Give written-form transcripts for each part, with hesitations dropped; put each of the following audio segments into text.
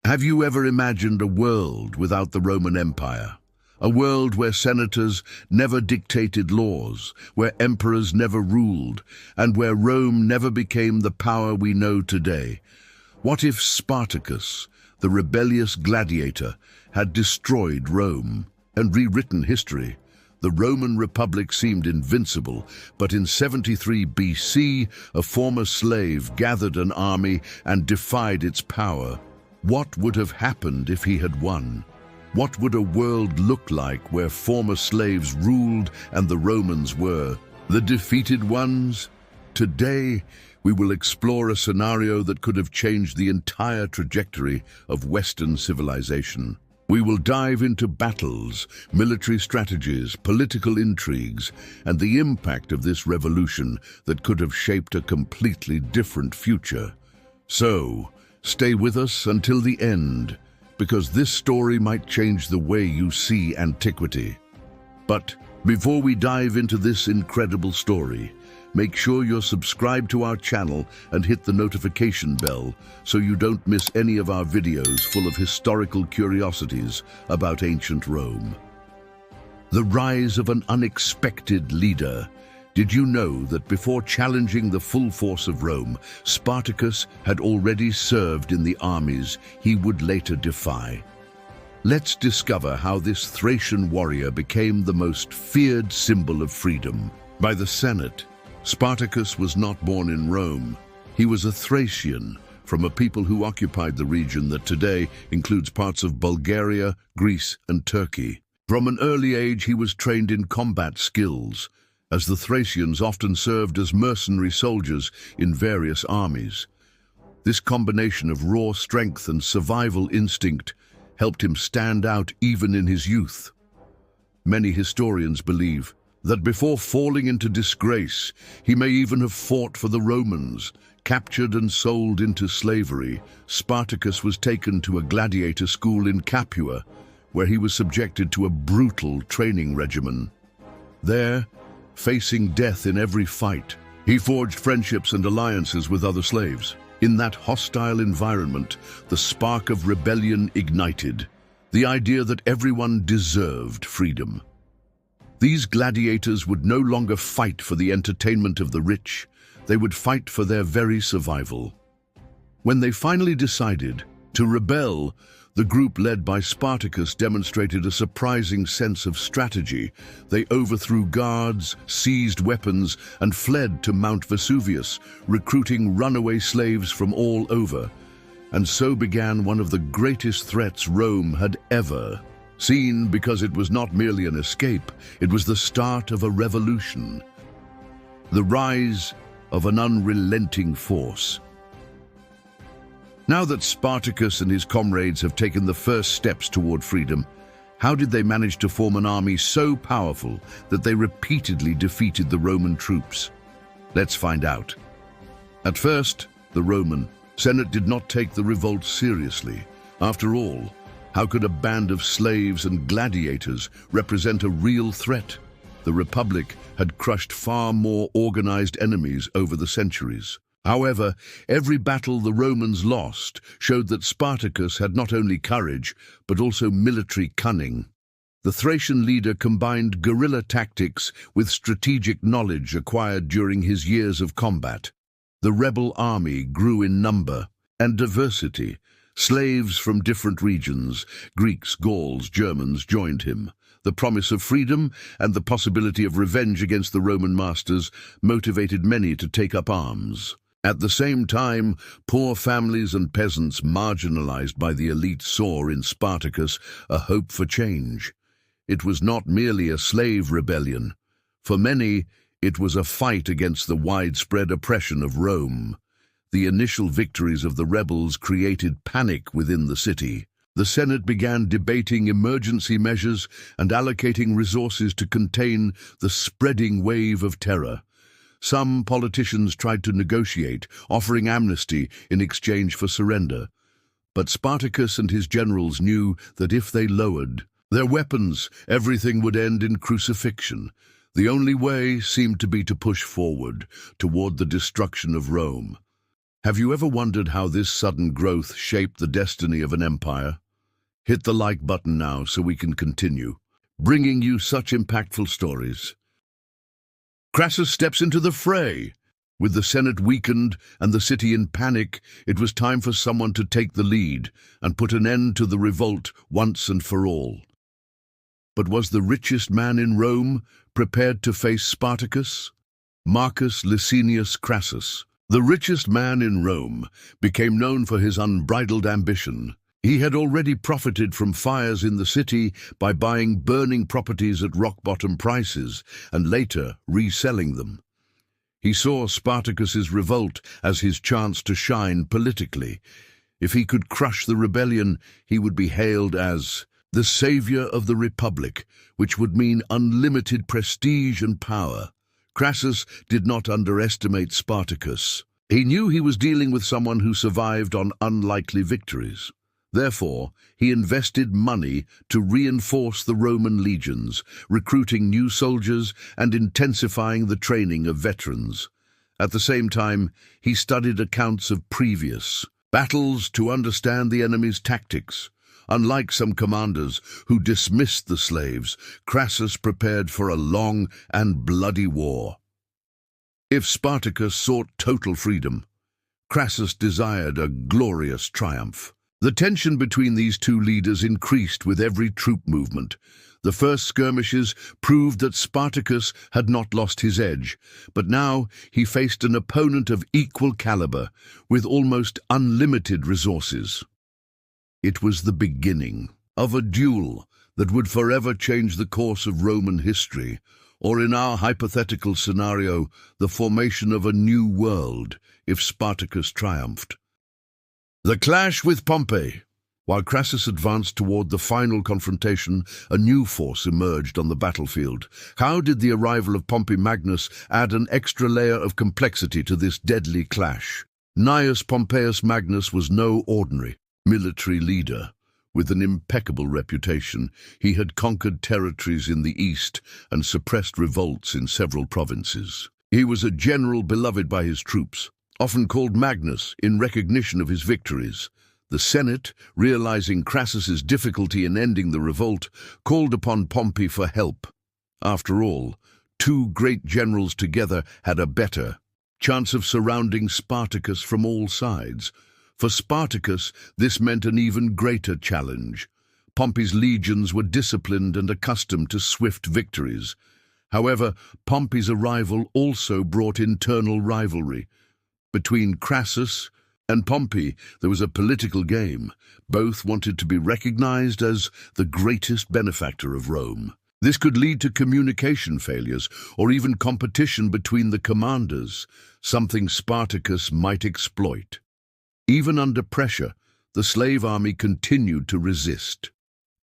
Have you ever imagined a world without the Roman Empire? A world where senators never dictated laws, where emperors never ruled, and where Rome never became the power we know today? What if Spartacus, the rebellious gladiator, had destroyed Rome and rewritten history? The Roman Republic seemed invincible, but in 73 BC, a former slave gathered an army and defied its power. What would have happened if he had won? What would a world look like where former slaves ruled and the Romans were the defeated ones? Today, we will explore a scenario that could have changed the entire trajectory of Western civilization. We will dive into battles, military strategies, political intrigues, and the impact of this revolution that could have shaped a completely different future. So, stay with us until the end, because this story might change the way you see antiquity. But before we dive into this incredible story, make sure you're subscribed to our channel and hit the notification bell so you don't miss any of our videos full of historical curiosities about ancient Rome. The rise of an unexpected leader. Did you know that before challenging the full force of Rome, Spartacus had already served in the armies he would later defy? Let's discover how this Thracian warrior became the most feared symbol of freedom. By the Senate, Spartacus was not born in Rome. He was a Thracian, from a people who occupied the region that today includes parts of Bulgaria, Greece, and Turkey. From an early age, he was trained in combat skills, as the Thracians often served as mercenary soldiers in various armies. This combination of raw strength and survival instinct helped him stand out even in his youth. Many historians believe that before falling into disgrace, he may even have fought for the Romans. Captured and sold into slavery, Spartacus was taken to a gladiator school in Capua, where he was subjected to a brutal training regimen. There, facing death in every fight, he forged friendships and alliances with other slaves. In that hostile environment, the spark of rebellion ignited, the idea that everyone deserved freedom. These gladiators would no longer fight for the entertainment of the rich, they would fight for their very survival. When they finally decided to rebel, the group led by Spartacus demonstrated a surprising sense of strategy. They overthrew guards, seized weapons, and fled to Mount Vesuvius, recruiting runaway slaves from all over. And so began one of the greatest threats Rome had ever seen, because it was not merely an escape, it was the start of a revolution. The rise of an unrelenting force. Now that Spartacus and his comrades have taken the first steps toward freedom, how did they manage to form an army so powerful that they repeatedly defeated the Roman troops? Let's find out. At first, the Roman Senate did not take the revolt seriously. After all, how could a band of slaves and gladiators represent a real threat? The Republic had crushed far more organized enemies over the centuries. However, every battle the Romans lost showed that Spartacus had not only courage, but also military cunning. The Thracian leader combined guerrilla tactics with strategic knowledge acquired during his years of combat. The rebel army grew in number and diversity. Slaves from different regions, Greeks, Gauls, Germans, joined him. The promise of freedom and the possibility of revenge against the Roman masters motivated many to take up arms. At the same time, poor families and peasants marginalized by the elite saw in Spartacus a hope for change. It was not merely a slave rebellion. For many, it was a fight against the widespread oppression of Rome. The initial victories of the rebels created panic within the city. The Senate began debating emergency measures and allocating resources to contain the spreading wave of terror. Some politicians tried to negotiate, offering amnesty in exchange for surrender. But Spartacus and his generals knew that if they lowered their weapons, everything would end in crucifixion. The only way seemed to be to push forward toward the destruction of Rome. Have you ever wondered how this sudden growth shaped the destiny of an empire? Hit the like button now so we can continue, bringing you such impactful stories. Crassus steps into the fray. With the Senate weakened and the city in panic, it was time for someone to take the lead and put an end to the revolt once and for all. But was the richest man in Rome prepared to face Spartacus? Marcus Licinius Crassus, the richest man in Rome, became known for his unbridled ambition. He had already profited from fires in the city by buying burning properties at rock-bottom prices and later reselling them. He saw Spartacus's revolt as his chance to shine politically. If he could crush the rebellion, he would be hailed as the savior of the Republic, which would mean unlimited prestige and power. Crassus did not underestimate Spartacus. He knew he was dealing with someone who survived on unlikely victories. Therefore, he invested money to reinforce the Roman legions, recruiting new soldiers and intensifying the training of veterans. At the same time, he studied accounts of previous battles to understand the enemy's tactics. Unlike some commanders who dismissed the slaves, Crassus prepared for a long and bloody war. If Spartacus sought total freedom, Crassus desired a glorious triumph. The tension between these two leaders increased with every troop movement. The first skirmishes proved that Spartacus had not lost his edge, but now he faced an opponent of equal caliber, with almost unlimited resources. It was the beginning of a duel that would forever change the course of Roman history, or in our hypothetical scenario, the formation of a new world if Spartacus triumphed. The clash with Pompey. While Crassus advanced toward the final confrontation, a new force emerged on the battlefield. How did the arrival of Pompey Magnus add an extra layer of complexity to this deadly clash? Gnaeus Pompeius Magnus was no ordinary military leader. With an impeccable reputation, he had conquered territories in the east and suppressed revolts in several provinces. He was a general beloved by his troops, often called Magnus in recognition of his victories. The Senate, realizing Crassus's difficulty in ending the revolt, called upon Pompey for help. After all, two great generals together had a better chance of surrounding Spartacus from all sides. For Spartacus, this meant an even greater challenge. Pompey's legions were disciplined and accustomed to swift victories. However, Pompey's arrival also brought internal rivalry. Between Crassus and Pompey, there was a political game. Both wanted to be recognized as the greatest benefactor of Rome. This could lead to communication failures or even competition between the commanders, something Spartacus might exploit. Even under pressure, the slave army continued to resist.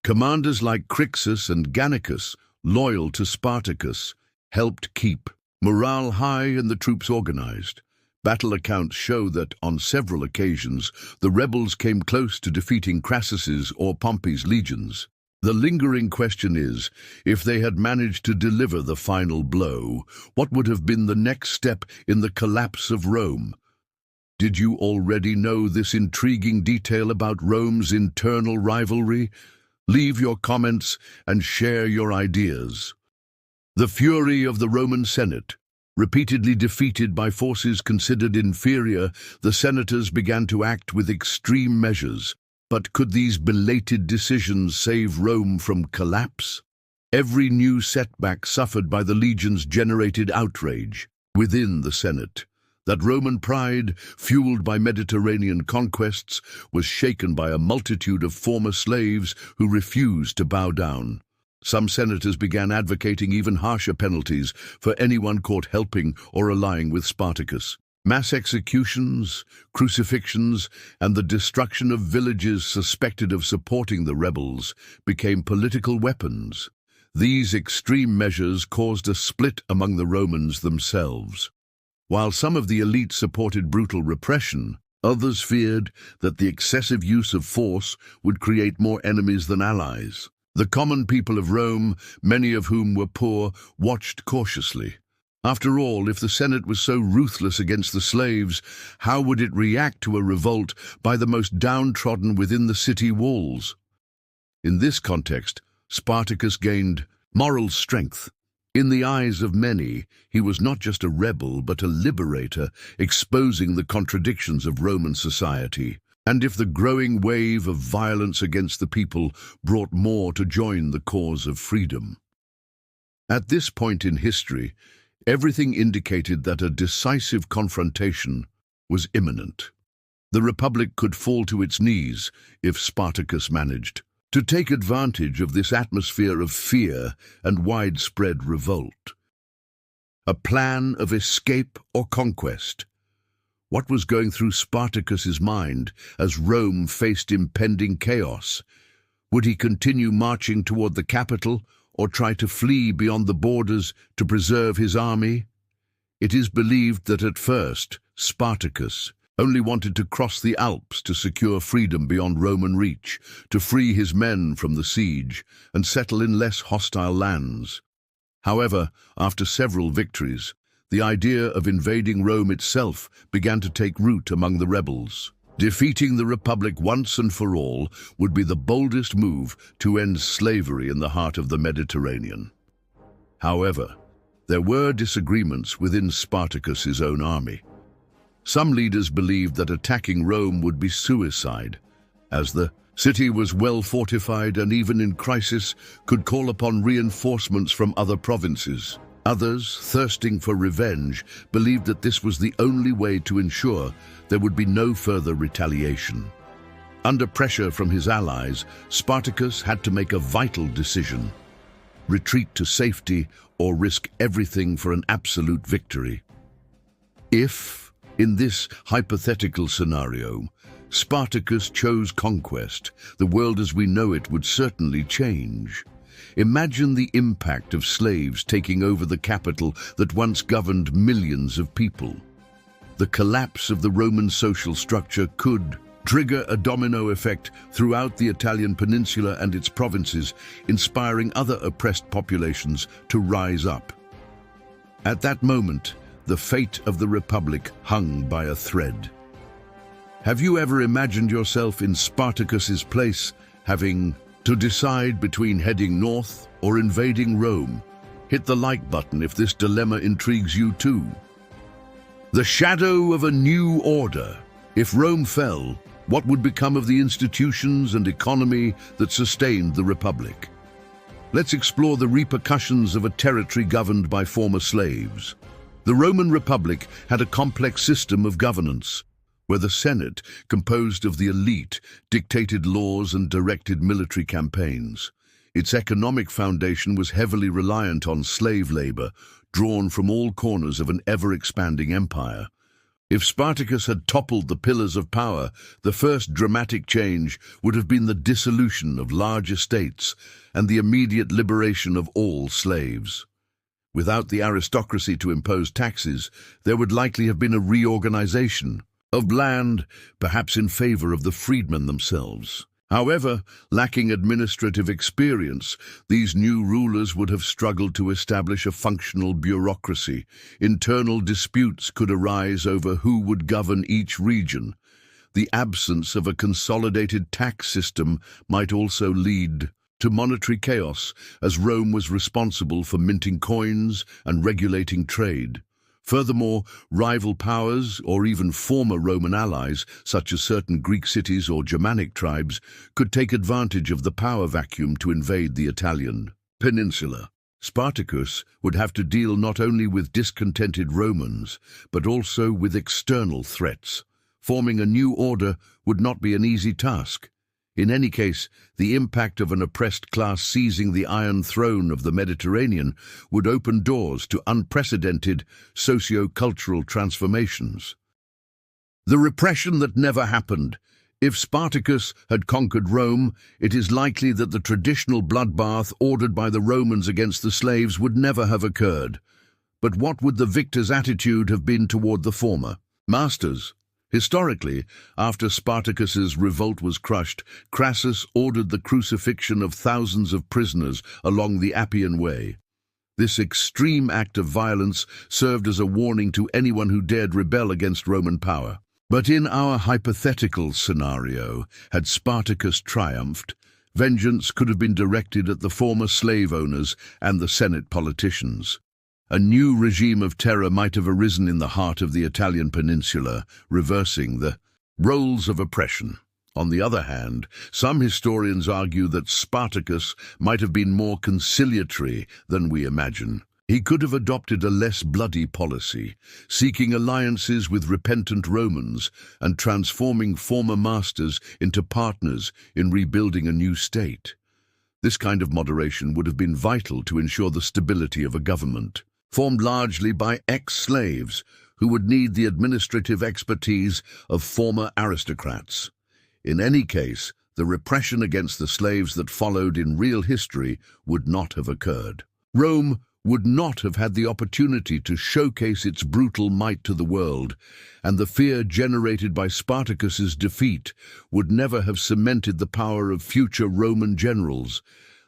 Commanders like Crixus and Gannicus, loyal to Spartacus, helped keep morale high and the troops organized. Battle accounts show that, on several occasions, the rebels came close to defeating Crassus's or Pompey's legions. The lingering question is, if they had managed to deliver the final blow, what would have been the next step in the collapse of Rome? Did you already know this intriguing detail about Rome's internal rivalry? Leave your comments and share your ideas. The fury of the Roman Senate. Repeatedly defeated by forces considered inferior, the senators began to act with extreme measures. But could these belated decisions save Rome from collapse? Every new setback suffered by the legions generated outrage within the Senate. That Roman pride, fueled by Mediterranean conquests, was shaken by a multitude of former slaves who refused to bow down. Some senators began advocating even harsher penalties for anyone caught helping or allying with Spartacus. Mass executions, crucifixions, and the destruction of villages suspected of supporting the rebels became political weapons. These extreme measures caused a split among the Romans themselves. While some of the elite supported brutal repression, others feared that the excessive use of force would create more enemies than allies. The common people of Rome, many of whom were poor, watched cautiously. After all, if the Senate was so ruthless against the slaves, how would it react to a revolt by the most downtrodden within the city walls? In this context, Spartacus gained moral strength. In the eyes of many, he was not just a rebel but a liberator, exposing the contradictions of Roman society. And if the growing wave of violence against the people brought more to join the cause of freedom. At this point in history, everything indicated that a decisive confrontation was imminent. The Republic could fall to its knees if Spartacus managed to take advantage of this atmosphere of fear and widespread revolt. A plan of escape or conquest. What was going through Spartacus's mind as Rome faced impending chaos? Would he continue marching toward the capital or try to flee beyond the borders to preserve his army? It is believed that at first, Spartacus only wanted to cross the Alps to secure freedom beyond Roman reach, to free his men from the siege and settle in less hostile lands. However, after several victories, the idea of invading Rome itself began to take root among the rebels. Defeating the Republic once and for all would be the boldest move to end slavery in the heart of the Mediterranean. However, there were disagreements within Spartacus's own army. Some leaders believed that attacking Rome would be suicide, as the city was well fortified and even in crisis could call upon reinforcements from other provinces. Others, thirsting for revenge, believed that this was the only way to ensure there would be no further retaliation. Under pressure from his allies, Spartacus had to make a vital decision: retreat to safety or risk everything for an absolute victory. If, in this hypothetical scenario, Spartacus chose conquest, the world as we know it would certainly change. Imagine the impact of slaves taking over the capital that once governed millions of people. The collapse of the Roman social structure could trigger a domino effect throughout the Italian peninsula and its provinces, inspiring other oppressed populations to rise up. At that moment, the fate of the Republic hung by a thread. Have you ever imagined yourself in Spartacus's place, having to decide between heading north or invading Rome? Hit the like button if this dilemma intrigues you too. The shadow of a new order. If Rome fell, what would become of the institutions and economy that sustained the Republic? Let's explore the repercussions of a territory governed by former slaves. The Roman Republic had a complex system of governance, where the Senate, composed of the elite, dictated laws and directed military campaigns. Its economic foundation was heavily reliant on slave labor, drawn from all corners of an ever-expanding empire. If Spartacus had toppled the pillars of power, the first dramatic change would have been the dissolution of large estates and the immediate liberation of all slaves. Without the aristocracy to impose taxes, there would likely have been a reorganization of land, perhaps in favor of the freedmen themselves. However, lacking administrative experience, these new rulers would have struggled to establish a functional bureaucracy. Internal disputes could arise over who would govern each region. The absence of a consolidated tax system might also lead to monetary chaos, as Rome was responsible for minting coins and regulating trade. Furthermore, rival powers, or even former Roman allies, such as certain Greek cities or Germanic tribes, could take advantage of the power vacuum to invade the Italian peninsula. Spartacus would have to deal not only with discontented Romans, but also with external threats. Forming a new order would not be an easy task. In any case, the impact of an oppressed class seizing the Iron Throne of the Mediterranean would open doors to unprecedented socio-cultural transformations. The repression that never happened. If Spartacus had conquered Rome, it is likely that the traditional bloodbath ordered by the Romans against the slaves would never have occurred. But what would the victor's attitude have been toward the former masters? Historically, after Spartacus's revolt was crushed, Crassus ordered the crucifixion of thousands of prisoners along the Appian Way. This extreme act of violence served as a warning to anyone who dared rebel against Roman power. But in our hypothetical scenario, had Spartacus triumphed, vengeance could have been directed at the former slave owners and the Senate politicians. A new regime of terror might have arisen in the heart of the Italian peninsula, reversing the roles of oppression. On the other hand, some historians argue that Spartacus might have been more conciliatory than we imagine. He could have adopted a less bloody policy, seeking alliances with repentant Romans and transforming former masters into partners in rebuilding a new state. This kind of moderation would have been vital to ensure the stability of a government, formed largely by ex-slaves who would need the administrative expertise of former aristocrats. In any case, the repression against the slaves that followed in real history would not have occurred. Rome would not have had the opportunity to showcase its brutal might to the world, and the fear generated by Spartacus's defeat would never have cemented the power of future Roman generals.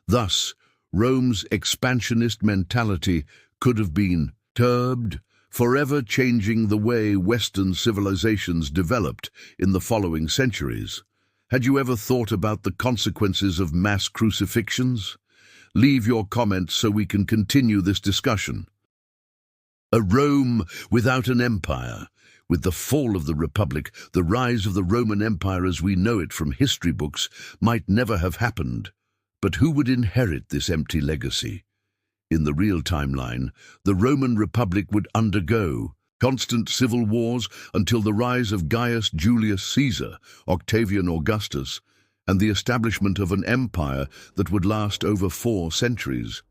Thus, Rome's expansionist mentality could have been curbed, forever changing the way Western civilizations developed in the following centuries. Had you ever thought about the consequences of mass crucifixions? Leave your comments so we can continue this discussion. A Rome without an empire. With the fall of the Republic, the rise of the Roman Empire as we know it from history books might never have happened. But who would inherit this empty legacy? In the real timeline, the Roman Republic would undergo constant civil wars until the rise of Gaius Julius Caesar, Octavian Augustus, and the establishment of an empire that would last over 4 centuries.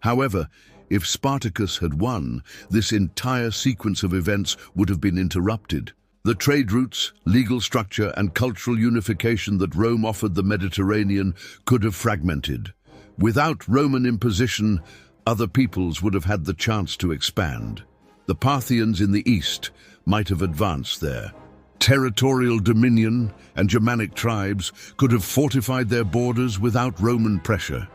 However, if Spartacus had won, this entire sequence of events would have been interrupted. The trade routes, legal structure, and cultural unification that Rome offered the Mediterranean could have fragmented. Without Roman imposition, other peoples would have had the chance to expand. The Parthians in the east might have advanced there. Territorial dominion and Germanic tribes could have fortified their borders without Roman pressure.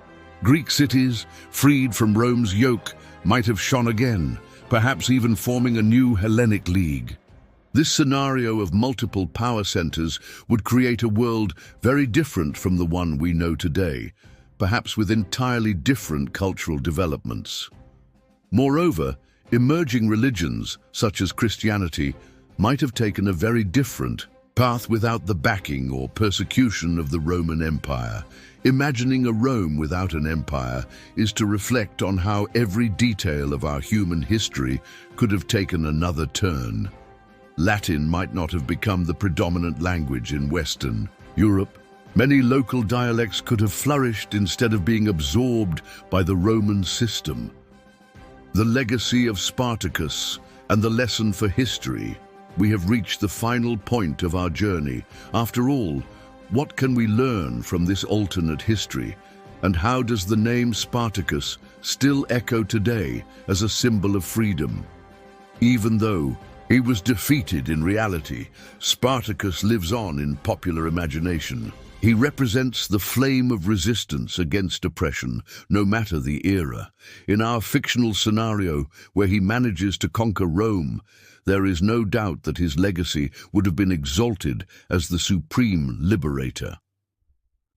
Greek cities, freed from Rome's yoke, might have shone again, perhaps even forming a new Hellenic League. This scenario of multiple power centers would create a world very different from the one we know today, perhaps with entirely different cultural developments. Moreover, emerging religions, such as Christianity, might have taken a very different path without the backing or persecution of the Roman Empire. Imagining a Rome without an empire is to reflect on how every detail of our human history could have taken another turn. Latin might not have become the predominant language in Western Europe. Many local dialects could have flourished instead of being absorbed by the Roman system. The legacy of Spartacus and the lesson for history. We have reached the final point of our journey. After all, what can we learn from this alternate history? And how does the name Spartacus still echo today as a symbol of freedom? Even though he was defeated in reality, Spartacus lives on in popular imagination. He represents the flame of resistance against oppression, no matter the era. In our fictional scenario, where he manages to conquer Rome, there is no doubt that his legacy would have been exalted as the supreme liberator.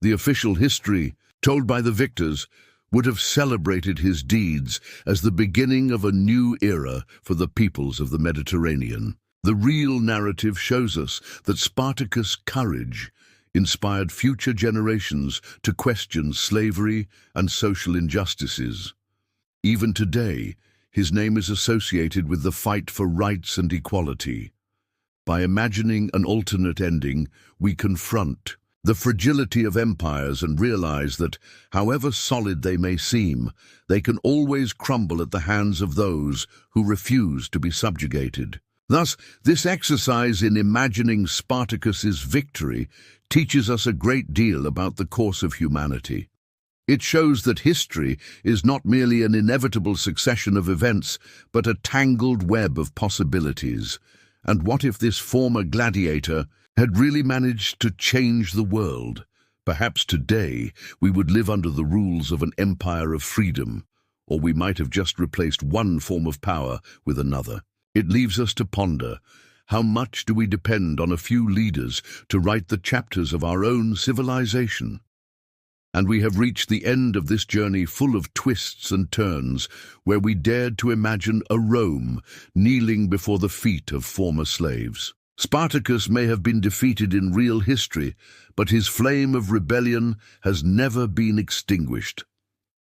The official history, told by the victors, would have celebrated his deeds as the beginning of a new era for the peoples of the Mediterranean. The real narrative shows us that Spartacus' courage inspired future generations to question slavery and social injustices. Even today, his name is associated with the fight for rights and equality. By imagining an alternate ending, we confront the fragility of empires and realize that, however solid they may seem, they can always crumble at the hands of those who refuse to be subjugated. Thus, this exercise in imagining Spartacus's victory teaches us a great deal about the course of humanity. It shows that history is not merely an inevitable succession of events, but a tangled web of possibilities. And what if this former gladiator had really managed to change the world? Perhaps today we would live under the rules of an empire of freedom, or we might have just replaced one form of power with another. It leaves us to ponder, how much do we depend on a few leaders to write the chapters of our own civilization? And we have reached the end of this journey full of twists and turns, where we dared to imagine a Rome kneeling before the feet of former slaves. Spartacus may have been defeated in real history, but his flame of rebellion has never been extinguished.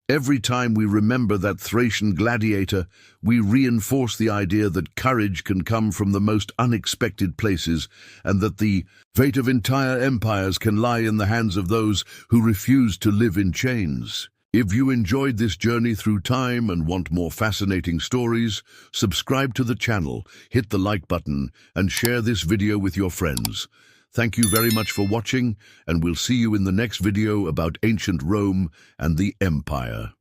Every time we remember that Thracian gladiator, we reinforce the idea that courage can come from the most unexpected places, and that the fate of entire empires can lie in the hands of those who refuse to live in chains. If you enjoyed this journey through time and want more fascinating stories, subscribe to the channel, hit the like button, and share this video with your friends. Thank you very much for watching, and we'll see you in the next video about ancient Rome and the Empire.